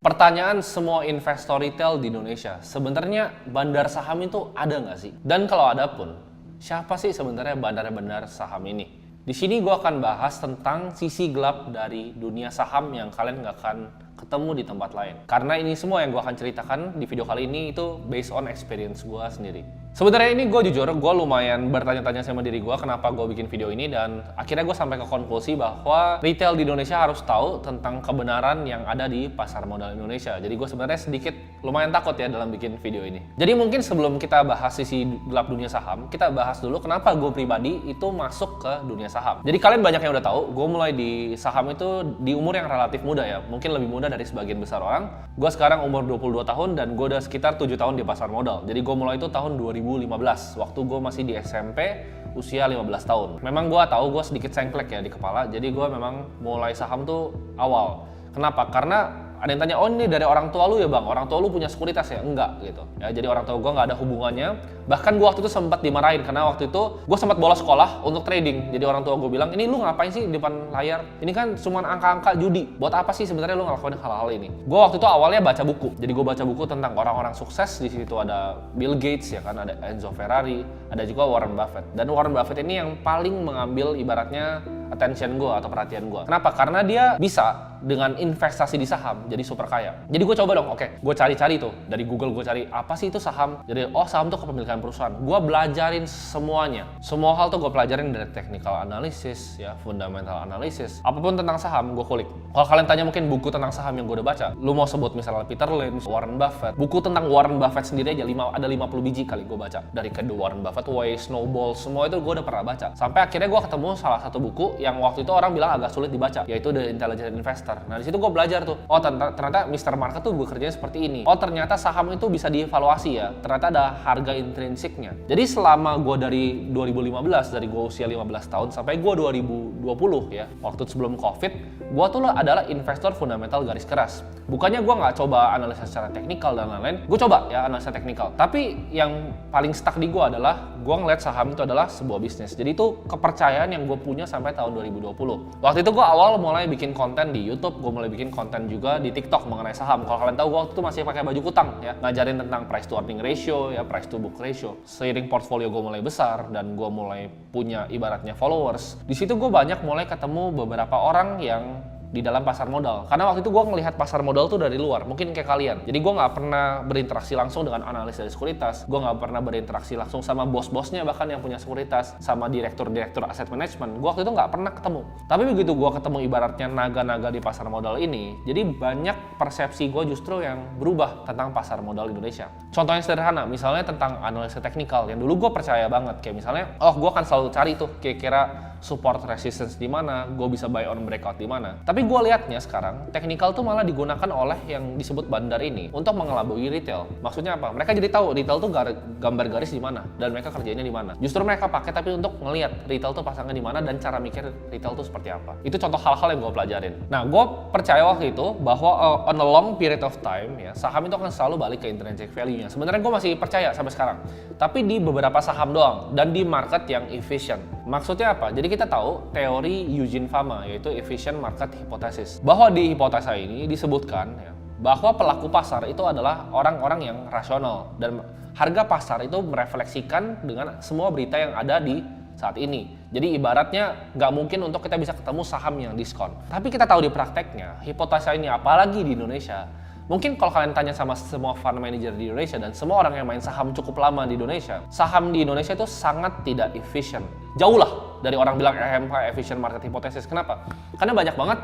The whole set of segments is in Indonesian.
Pertanyaan semua investor retail di Indonesia, sebenarnya bandar saham itu ada nggak sih? Dan kalau ada pun, siapa sih sebenarnya bandar-bandar saham ini? Di sini gue akan bahas tentang sisi gelap dari dunia saham yang kalian nggak akan ketemu di tempat lain. Karena ini semua yang gue akan ceritakan di video kali ini itu based on experience gue sendiri. Sebenarnya ini gue jujur, gue lumayan bertanya-tanya sama diri gue kenapa gue bikin video ini, dan akhirnya gue sampai ke konklusi bahwa retail di Indonesia harus tahu tentang kebenaran yang ada di pasar modal Indonesia. Jadi gue sebenarnya sedikit lumayan takut ya dalam bikin video ini. Jadi mungkin sebelum kita bahas sisi gelap dunia saham, kita bahas dulu kenapa gue pribadi itu masuk ke dunia saham. Jadi kalian banyak yang udah tahu, gue mulai di saham itu di umur yang relatif muda ya, mungkin lebih muda dari sebagian besar orang. Gue sekarang umur 22 tahun dan gue udah sekitar 7 tahun di pasar modal. Jadi gue mulai itu tahun 2015, waktu gue masih di SMP, usia 15 tahun. Memang gue tahu gue sedikit sengklek ya di kepala, jadi gue memang mulai saham tuh awal. Kenapa? Karena ada yang tanya, oh ini dari orang tua lu ya bang, orang tua lu punya sekuritas ya? Enggak gitu ya, jadi orang tua gue nggak ada hubungannya. Bahkan gue waktu itu sempat dimarahin karena waktu itu gue sempat bolos sekolah untuk trading. Jadi orang tua gue bilang, ini lu ngapain sih di depan layar? Ini kan cuma angka-angka judi, buat apa sih sebenarnya lu ngelakuin hal-hal ini? Gue waktu itu awalnya baca buku, jadi gue baca buku tentang orang-orang sukses. Di situ ada Bill Gates ya kan, ada Enzo Ferrari, ada juga Warren Buffett. Dan Warren Buffett ini yang paling mengambil ibaratnya attention gue atau perhatian gue. Kenapa? Karena dia bisa dengan investasi di saham jadi super kaya. Jadi gue coba dong, oke, gue cari-cari tuh dari Google, gue cari apa sih itu saham. Jadi oh saham tuh kepemilikan perusahaan. Gue belajarin semuanya, semua hal tuh gue pelajarin dari technical analysis ya, fundamental analysis, apapun tentang saham gue kulik. Kalau kalian tanya mungkin buku tentang saham yang gue udah baca, lu mau sebut misalnya Peter Lynch, Warren Buffett, buku tentang Warren Buffett sendiri aja ada 50 biji kali gue baca. Dari The Warren Buffett Way, Snowball, semua itu gue udah pernah baca. Sampai akhirnya gue ketemu salah satu buku yang waktu itu orang bilang agak sulit dibaca, yaitu The Intelligent Investor. Nah di situ gue belajar tuh, oh ternyata Mr. Market tuh bekerjanya seperti ini. Oh ternyata saham itu bisa dievaluasi ya, ternyata ada harga intrinsiknya. Jadi selama gue dari 2015, dari gue usia 15 tahun sampai gue 2020 ya, waktu sebelum COVID, gue tuh adalah investor fundamental garis keras. Bukannya gue nggak coba analisa secara teknikal dan lain-lain, gue coba ya analisa teknikal. Tapi yang paling stuck di gue adalah gue ngeliat saham itu adalah sebuah bisnis. Jadi itu kepercayaan yang gue punya sampai tahun 2020. Waktu itu gue awal mulai bikin konten di YouTube, gue mulai bikin konten juga di TikTok mengenai saham. Kalau kalian tahu, gue waktu itu masih pakai baju kutang ya, ngajarin tentang price to earning ratio ya, price to book ratio. Seiring portfolio gue mulai besar dan gue mulai punya ibaratnya followers, di situ gue banyak mulai ketemu beberapa orang yang di dalam pasar modal. Karena waktu itu gue ngelihat pasar modal tuh dari luar, mungkin kayak kalian. Jadi gue nggak pernah berinteraksi langsung dengan analis dari sekuritas, gue nggak pernah berinteraksi langsung sama bos-bosnya bahkan yang punya sekuritas, sama direktur-direktur aset management. Gue waktu itu nggak pernah ketemu. Tapi begitu gue ketemu ibaratnya naga-naga di pasar modal ini, jadi banyak persepsi gue justru yang berubah tentang pasar modal Indonesia. Contoh yang sederhana, misalnya tentang analisa teknikal yang dulu gue percaya banget, kayak misalnya, oh gue akan selalu cari tuh kira-kira support resistance di mana, gue bisa buy on breakout di mana. Tapi gue lihatnya sekarang, technical tuh malah digunakan oleh yang disebut bandar ini untuk mengelabui retail. Maksudnya apa? Mereka jadi tahu retail tuh gambar garis di mana dan mereka kerjanya di mana. Justru mereka pakai tapi untuk ngelihat retail tuh pasangnya di mana dan cara mikir retail tuh seperti apa. Itu contoh hal-hal yang gue pelajarin. Nah, gue percaya waktu itu bahwa on a long period of time ya, saham itu akan selalu balik ke intrinsic value-nya. Sebenarnya gue masih percaya sampai sekarang. Tapi di beberapa saham doang dan di market yang efficient. Maksudnya apa? Jadi kita tahu teori Eugene Fama, yaitu efficient market hypothesis. Bahwa di hipotesa ini disebutkan ya, bahwa pelaku pasar itu adalah orang-orang yang rasional dan harga pasar itu merefleksikan dengan semua berita yang ada di saat ini. Jadi ibaratnya nggak mungkin untuk kita bisa ketemu saham yang diskon. Tapi kita tahu di prakteknya, hipotesa ini apalagi di Indonesia, mungkin kalau kalian tanya sama semua fund manager di Indonesia dan semua orang yang main saham cukup lama di Indonesia, saham di Indonesia itu sangat tidak efisien. Jauh lah dari orang bilang EMH, efficient market hypothesis. Kenapa? Karena banyak banget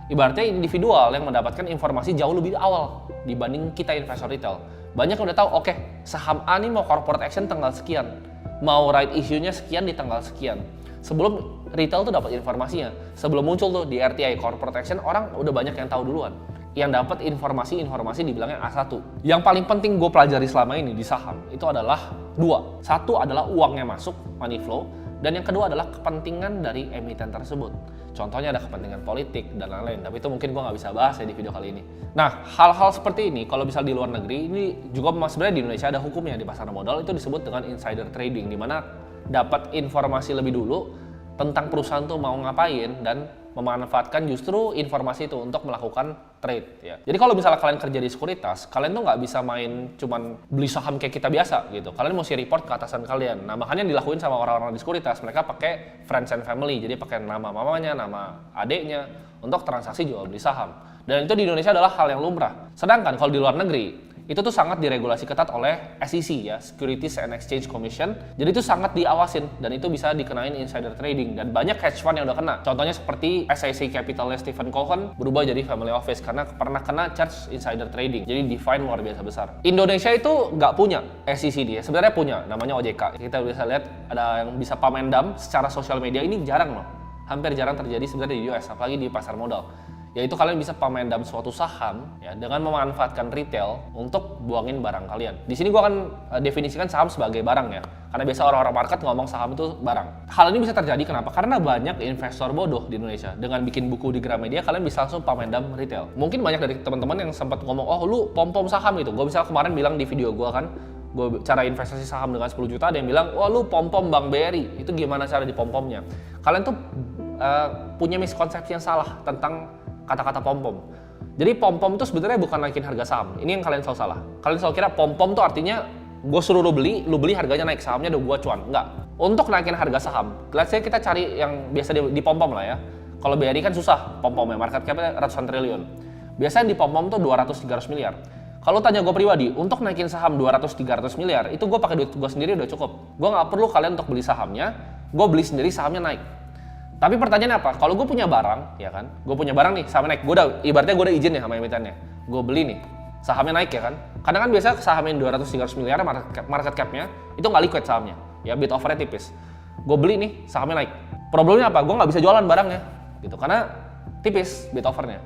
ibaratnya individual yang mendapatkan informasi jauh lebih awal dibanding kita investor retail. Banyak yang udah tahu, oke, saham A nih mau corporate action tanggal sekian, mau right issue-nya sekian di tanggal sekian. Sebelum retail tuh dapat informasinya, sebelum muncul tuh di RTI corporate action, orang udah banyak yang tahu duluan. Yang dapat informasi dibilangnya A1. Yang paling penting gue pelajari selama ini di saham itu adalah dua. Satu adalah uangnya masuk, money flow, dan yang kedua adalah kepentingan dari emiten tersebut. Contohnya ada kepentingan politik dan lain-lain, tapi itu mungkin gue nggak bisa bahas ya di video kali ini. Nah, hal-hal seperti ini kalau bisa di luar negeri, ini juga sebenarnya di Indonesia ada hukumnya di pasar modal, itu disebut dengan insider trading, di mana dapat informasi lebih dulu tentang perusahaan tuh mau ngapain dan memanfaatkan justru informasi itu untuk melakukan trade ya. Jadi kalau misalnya kalian kerja di sekuritas, kalian tuh nggak bisa main cuman beli saham kayak kita biasa gitu. Kalian mesti report ke atasan kalian. Nah makanya dilakuin sama orang-orang di sekuritas, mereka pakai friends and family, jadi pakai nama mamanya, nama adiknya untuk transaksi jual beli saham. Dan itu di Indonesia adalah hal yang lumrah. Sedangkan kalau di luar negeri, itu tuh sangat diregulasi ketat oleh SEC ya, Securities and Exchange Commission. Jadi itu sangat diawasin dan itu bisa dikenain insider trading dan banyak hedge fund yang udah kena. Contohnya seperti SIC Capitalnya Stephen Cohen berubah jadi family office karena pernah kena charge insider trading. Jadi divine luar biasa besar. Indonesia itu nggak punya SEC dia, sebenarnya punya, namanya OJK. Kita bisa lihat ada yang bisa pamendam secara sosial media, ini jarang loh. Hampir jarang terjadi sebenarnya di US, apalagi di pasar modal. Yaitu kalian bisa pamendam suatu saham ya dengan memanfaatkan retail untuk buangin barang kalian. Di sini gua akan definisikan saham sebagai barang ya. Karena biasa orang-orang market ngomong saham itu barang. Hal ini bisa terjadi kenapa? Karena banyak investor bodoh di Indonesia. Dengan bikin buku di Gramedia kalian bisa langsung pamendam retail. Mungkin banyak dari teman-teman yang sempat ngomong, "Oh, lu pom-pom saham itu." Gua misalnya kemarin bilang di video gua kan, gue cara investasi saham dengan 10 juta, ada yang bilang, "Wah, lu pom-pom Bank BRI." Itu gimana cara dipom-pomnya? Kalian tuh punya miskonsepsi yang salah tentang kata-kata pom-pom. Jadi pom-pom itu sebenarnya bukan naikin harga saham. Ini yang kalian selalu salah. Kalian selalu kira pom-pom itu artinya gue suruh lu beli harganya naik, sahamnya udah gue cuan. Enggak. Untuk naikin harga saham, let's say kita cari yang biasa di pom-pom lah ya. Kalau BRI kan susah pom-pomnya, market cap-nya ratusan triliun. Biasanya di pom-pom tuh 200-300 miliar. Kalau tanya gue pribadi, untuk naikin saham 200-300 miliar, itu gue pakai duit gue sendiri udah cukup. Gue nggak perlu kalian untuk beli sahamnya, gue beli sendiri sahamnya naik. Tapi pertanyaannya apa? Kalau gue punya barang, ya kan? Gue punya barang nih, sahamnya naik. Ibaratnya gue udah izin ya sama emitennya. Gue beli nih, sahamnya naik ya kan? Kadang kan biasa sahamnya 200-300 miliar market cap-nya, itu nggak liquid sahamnya. Ya bid offer-nya tipis. Gue beli nih, sahamnya naik. Problemnya apa? Gue nggak bisa jualan barangnya, gitu. Karena tipis bid offer-nya.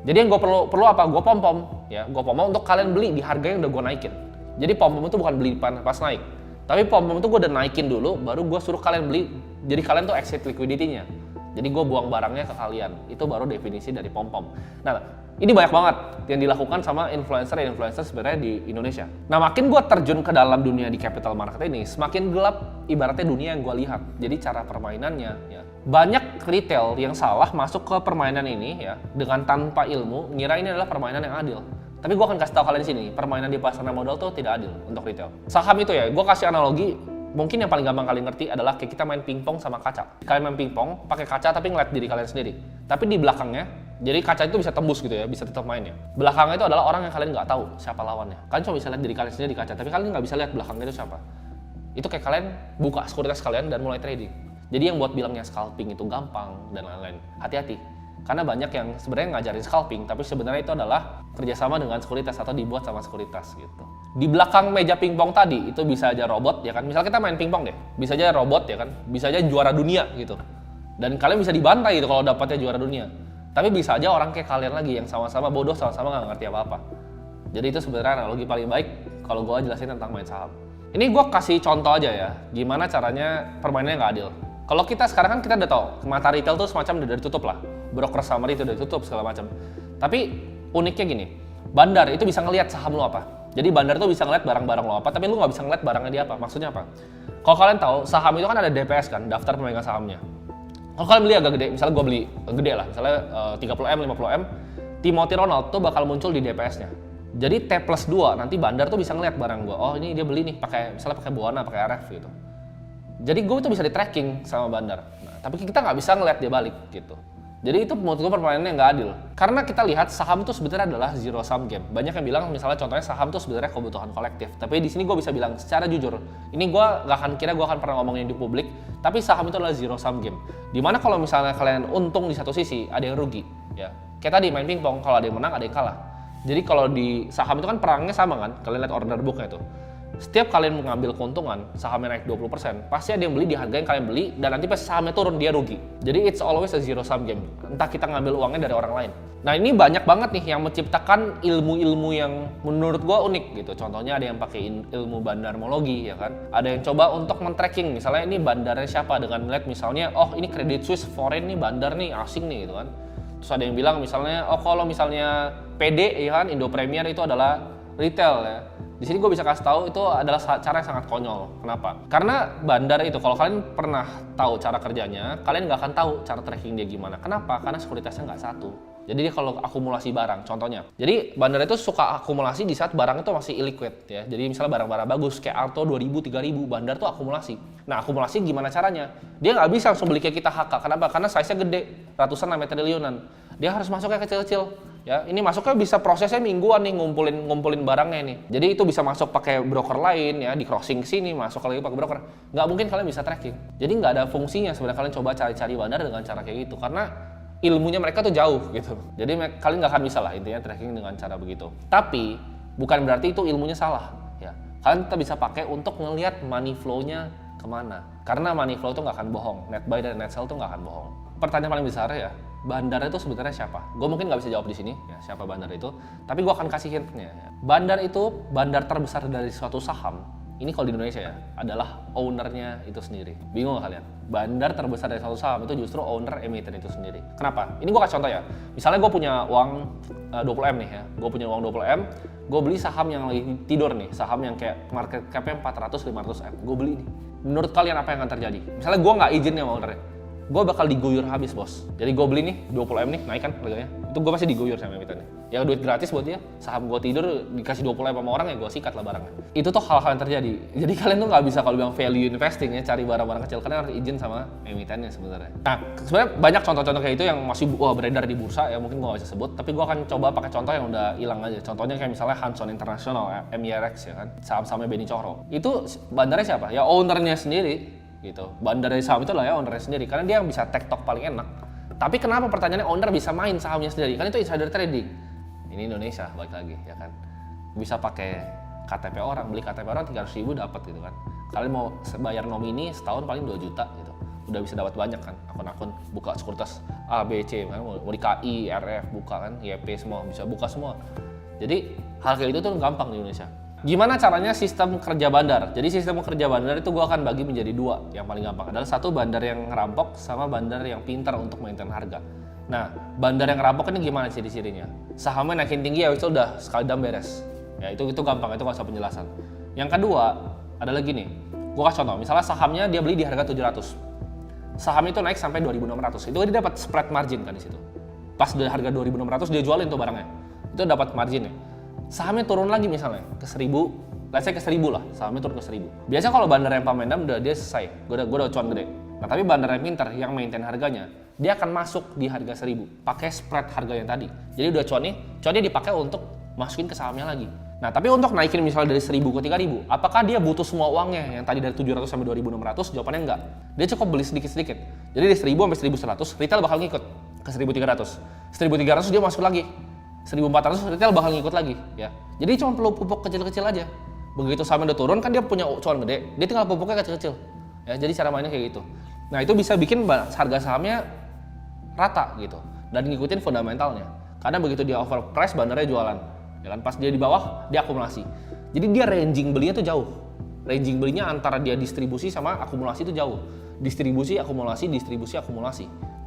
Jadi yang gue perlu apa? Gue pom-pom, ya. Gue pom-pom untuk kalian beli di harga yang udah gue naikin. Jadi pom-pom itu bukan beli pas naik. Tapi pom-pom itu gue udah naikin dulu, baru gue suruh kalian beli. Jadi kalian tuh exit liquidity-nya. Jadi gue buang barangnya ke kalian. Itu baru definisi dari pom-pom. Nah, ini banyak banget yang dilakukan sama influencer sebenarnya di Indonesia. Nah, makin gue terjun ke dalam dunia di capital market ini, semakin gelap ibaratnya dunia yang gue lihat. Jadi cara permainannya, ya. Banyak retail yang salah masuk ke permainan ini ya dengan tanpa ilmu, ngira ini adalah permainan yang adil. Tapi gue akan kasih tahu kalian di sini, permainan di pasar modal tuh tidak adil untuk retail. Saham itu ya, gue kasih analogi, mungkin yang paling gampang kalian ngerti adalah kayak kita main pingpong sama kaca. Kalian main pingpong pakai kaca tapi ngeliat diri kalian sendiri. Tapi di belakangnya, jadi kaca itu bisa tembus gitu ya, bisa tetap main ya. Belakangnya itu adalah orang yang kalian nggak tahu siapa lawannya. Kalian cuma bisa lihat diri kalian sendiri di kaca, tapi kalian nggak bisa lihat belakangnya itu siapa. Itu kayak kalian buka sekuritas kalian dan mulai trading. Jadi yang buat bilangnya scalping itu gampang dan lain-lain, hati-hati. Karena banyak yang sebenarnya ngajarin scalping, tapi sebenarnya itu adalah kerjasama dengan sekuritas atau dibuat sama sekuritas gitu. Di belakang meja pingpong tadi itu bisa aja robot ya kan. Misal kita main pingpong deh, bisa aja robot ya kan, bisa aja juara dunia gitu. Dan kalian bisa dibantai gitu kalau dapatnya juara dunia. Tapi bisa aja orang kayak kalian lagi yang sama-sama bodoh, sama-sama nggak ngerti apa-apa. Jadi itu sebenarnya analogi paling baik kalau gue jelasin tentang main saham. Ini gue kasih contoh aja ya, gimana caranya permainannya nggak adil. Kalau kita sekarang kan kita udah tahu, mata retail tuh semacam udah ditutup lah. Broker summary itu udah ditutup segala macam. Tapi uniknya gini, bandar itu bisa ngelihat saham lo apa. Jadi bandar tuh bisa ngelihat barang-barang lo apa, tapi lo nggak bisa ngelihat barangnya dia apa. Maksudnya apa? Kalau kalian tahu, saham itu kan ada DPS kan, daftar pemegang sahamnya. Kalau kalian beli agak gede, misalnya gue beli gede lah, misalnya 30M, 50M, Timothy Ronald tuh bakal muncul di DPS-nya. Jadi T+2 nanti bandar tuh bisa ngelihat barang gue. Oh ini dia beli nih, misalnya pakai Buana, pakai RF gitu. Jadi gue tuh bisa di tracking sama bandar. Nah, tapi kita nggak bisa ngelihat dia balik gitu. Jadi itu menurut gue permainannya nggak adil. Karena kita lihat saham itu sebenarnya adalah zero sum game. Banyak yang bilang misalnya contohnya saham itu sebenarnya kebutuhan kolektif. Tapi di sini gue bisa bilang secara jujur, ini gue nggak akan gue akan pernah ngomongin di publik. Tapi saham itu adalah zero sum game. Dimana kalau misalnya kalian untung di satu sisi, ada yang rugi. Ya, kayak tadi main pingpong, kalau ada yang menang, ada yang kalah. Jadi kalau di saham itu kan perangnya sama kan, kalian lihat order booknya itu. Setiap kalian mengambil keuntungan, sahamnya naik 20%, pasti ada yang beli di harga yang kalian beli, dan nanti pas sahamnya turun, dia rugi. Jadi it's always a zero sum game. Entah kita ngambil uangnya dari orang lain. Nah ini banyak banget nih yang menciptakan ilmu-ilmu yang menurut gua unik gitu. Contohnya ada yang pakai ilmu bandarmologi ya kan. Ada yang coba untuk men-tracking, misalnya ini bandarnya siapa, dengan melihat misalnya, oh ini Credit Suisse foreign nih, bandar nih, asing nih gitu kan. Terus ada yang bilang misalnya, oh kalau misalnya PD ya kan, Indo Premier itu adalah retail ya. Di sini gue bisa kasih tahu itu adalah cara yang sangat konyol. Kenapa? Karena bandar itu kalau kalian pernah tahu cara kerjanya, kalian nggak akan tahu cara tracking dia gimana. Kenapa? Karena sekuritasnya nggak satu. Jadi dia kalau akumulasi barang, contohnya. Jadi bandar itu suka akumulasi di saat barang itu masih illiquid ya. Jadi misalnya barang-barang bagus kayak Alto 2000, 3000, bandar tuh akumulasi. Nah akumulasi gimana caranya? Dia nggak bisa langsung beli kayak kita HK. Kenapa? Karena size-nya gede, ratusan sampai triliunan. Dia harus masuknya kecil-kecil. Ya, ini masuknya bisa prosesnya mingguan nih ngumpulin barangnya nih. Jadi itu bisa masuk pakai broker lain ya, di crossing sini masuk lagi pakai broker. Nggak mungkin kalian bisa tracking. Jadi nggak ada fungsinya sebenarnya kalian coba cari-cari bandar dengan cara kayak gitu karena ilmunya mereka tuh jauh gitu. Jadi kalian nggak akan bisa lah intinya tracking dengan cara begitu. Tapi bukan berarti itu ilmunya salah ya. Kalian tetap bisa pakai untuk ngelihat money flow-nya kemana. Karena money flow itu nggak akan bohong. Net buy dan net sell tuh nggak akan bohong. Pertanyaan paling besar ya, bandar itu sebenarnya siapa? Gue mungkin nggak bisa jawab di sini ya siapa bandar itu, tapi gue akan kasih hintnya. Ya. Bandar itu bandar terbesar dari suatu saham. Ini kalau di Indonesia ya adalah ownernya itu sendiri. Bingung nggak kalian? Bandar terbesar dari suatu saham itu justru owner emiten itu sendiri. Kenapa? Ini gue kasih contoh ya. Misalnya gue punya uang 20M nih ya. Gue punya uang 20M. Gue beli saham yang lagi tidur nih. Saham yang kayak market cap-nya 400-500M. Gue beli nih. Menurut kalian apa yang akan terjadi? Misalnya gue nggak izin sama ownernya. Gue bakal diguyur habis bos. Jadi gue beli nih 20M nih, naik kan harganya. Itu gue pasti diguyur sama emitennya. Ya duit gratis buat dia. Saham gue tidur dikasih 20M sama orang ya gue sikat lah barangnya. Itu tuh hal-hal yang terjadi. Jadi kalian tuh nggak bisa kalau bilang value investing ya cari barang-barang kecil. Kalian harus izin sama emitennya sebenarnya. Nah sebenarnya banyak contoh-contoh kayak itu yang masih beredar di bursa ya mungkin gue nggak bisa sebut. Tapi gue akan coba pakai contoh yang udah hilang aja. Contohnya kayak misalnya Hanson International, MIRX ya kan. Saham-sahamnya Beni Coro. Itu bandarnya siapa? Ya ownernya sendiri. Gitu. Bandar dari saham itu lah ya ownernya sendiri karena dia yang bisa tektok paling enak. Tapi kenapa pertanyaannya owner bisa main sahamnya sendiri? Kan itu insider trading. Ini Indonesia balik lagi ya kan. Bisa pakai KTP orang, beli KTP orang 300.000 dapat gitu kan. Kalian mau bayar nomini setahun paling 2 juta gitu. Udah bisa dapat banyak kan akun-akun buka sekuritas A, B, C kan mau di KI, RF buka kan, YP semua bisa buka semua. Jadi hal kayak itu tuh gampang di Indonesia. Gimana caranya sistem kerja bandar? Jadi sistem kerja bandar itu gue akan bagi menjadi 2. Yang paling gampang adalah satu bandar yang ngerampok sama bandar yang pintar untuk maintain harga. Nah, bandar yang ngerampok ini gimana ciri-cirinya? Sahamnya naikin tinggi ya itu udah sekali dam beres. Ya itu gampang, itu nggak usah penjelasan. Yang kedua adalah gini, gue kasih contoh. Misalnya sahamnya dia beli di harga 700. Saham itu naik sampai 2.600. Itu dia dapat spread margin kan di situ. Pas dari harga 2.600 dia jualin tuh barangnya. Itu dapat marginnya. Sahamnya turun lagi misalnya ke 1000, let's say ke 1000 lah, sahamnya turun ke 1000. Biasanya kalau bandar yang pamendam udah dia selesai, gue udah cuan gede. Nah tapi bandar yang pintar yang maintain harganya, dia akan masuk di harga 1000, pakai spread harga yang tadi. Jadi udah cuannya dipakai untuk masukin ke sahamnya lagi. Nah tapi untuk naikin misalnya dari 1000 ke 3000, apakah dia butuh semua uangnya yang tadi dari 700 sampai 2600? Jawabannya enggak. Dia cukup beli sedikit-sedikit. Jadi dari 1000 sampai 1100, retail bakal ngikut ke 1300. 1300 dia masuk lagi. 1400 retail bakal ngikut lagi ya. Jadi cuma perlu pupuk kecil-kecil aja. Begitu sahamnya udah turun kan dia punya cuan gede, dia tinggal pupuknya kecil-kecil. Ya, jadi cara mainnya kayak gitu. Nah, itu bisa bikin harga sahamnya rata gitu dan ngikutin fundamentalnya. Karena begitu dia overprice bandarnya jualan. Ya kan pas dia di bawah dia akumulasi. Jadi dia ranging belinya tuh jauh. Ranging belinya antara dia distribusi sama akumulasi itu jauh. Distribusi, akumulasi.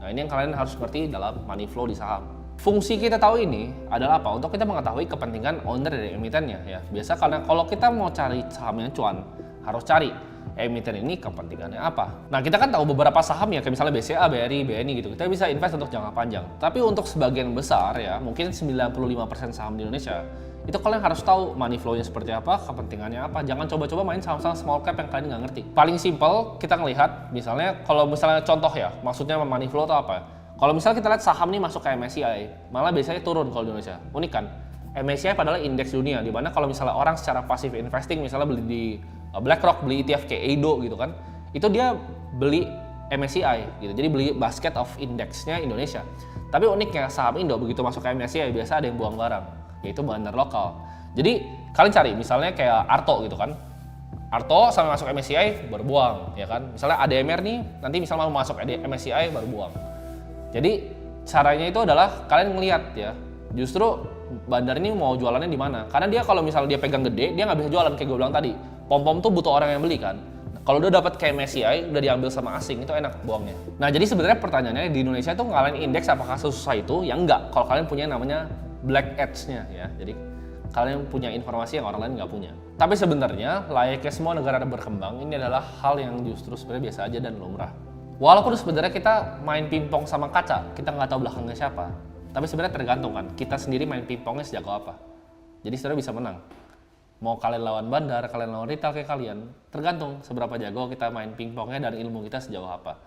Nah, ini yang kalian harus ngerti dalam money flow di saham. Fungsi kita tahu ini adalah apa? Untuk kita mengetahui kepentingan owner dari emitennya ya. Biasa karena kalau kita mau cari saham yang cuan, harus cari emiten ini kepentingannya apa. Nah kita kan tahu beberapa saham ya, kayak misalnya BCA, BRI, BNI gitu. Kita bisa invest untuk jangka panjang. Tapi untuk sebagian besar ya, mungkin 95% saham di Indonesia, itu kalian harus tahu money flow-nya seperti apa, kepentingannya apa. Jangan coba-coba main saham-saham small cap yang kalian nggak ngerti. Paling simple kita ngelihat, misalnya kalau misalnya contoh ya, maksudnya money flow itu apa? Kalau misalnya kita lihat saham nih masuk ke MSCI, malah biasanya turun kalau di Indonesia. Unik kan? MSCI padahal indeks dunia, di mana kalau misalnya orang secara pasif investing, misalnya beli di BlackRock, beli ETF kayak EIDO gitu kan, itu dia beli MSCI gitu, jadi beli basket of indeksnya Indonesia. Tapi uniknya saham Indo begitu masuk ke MSCI, biasa ada yang buang barang, yaitu bandar lokal. Jadi kalian cari misalnya kayak Arto gitu kan, Arto sampai masuk MSCI baru buang, ya kan? Misalnya ADMR nih, nanti misalnya mau masuk MSCI baru buang. Jadi caranya itu adalah kalian ngelihat ya, justru bandar ini mau jualannya di mana? Karena dia kalau misalnya dia pegang gede, dia nggak bisa jualan kayak gue bilang tadi. Pom-pom tuh butuh orang yang beli kan. Kalau udah dapat kayak MSCI, udah diambil sama asing, itu enak buangnya. Nah jadi sebenarnya pertanyaannya di Indonesia itu ngalahin indeks apakah susah itu? Ya enggak. Kalau kalian punya namanya black edge-nya ya. Jadi kalian punya informasi yang orang lain nggak punya. Tapi sebenarnya layaknya semua negara berkembang, ini adalah hal yang justru sebenarnya biasa aja dan lumrah. Walaupun sebenarnya kita main pingpong sama kaca, kita nggak tahu belakangnya siapa. Tapi sebenarnya tergantung kan, kita sendiri main pingpongnya sejago apa. Jadi sebenarnya bisa menang. Mau kalian lawan bandar, kalian lawan retail kayak kalian, tergantung seberapa jago kita main pingpongnya dan ilmu kita sejauh apa.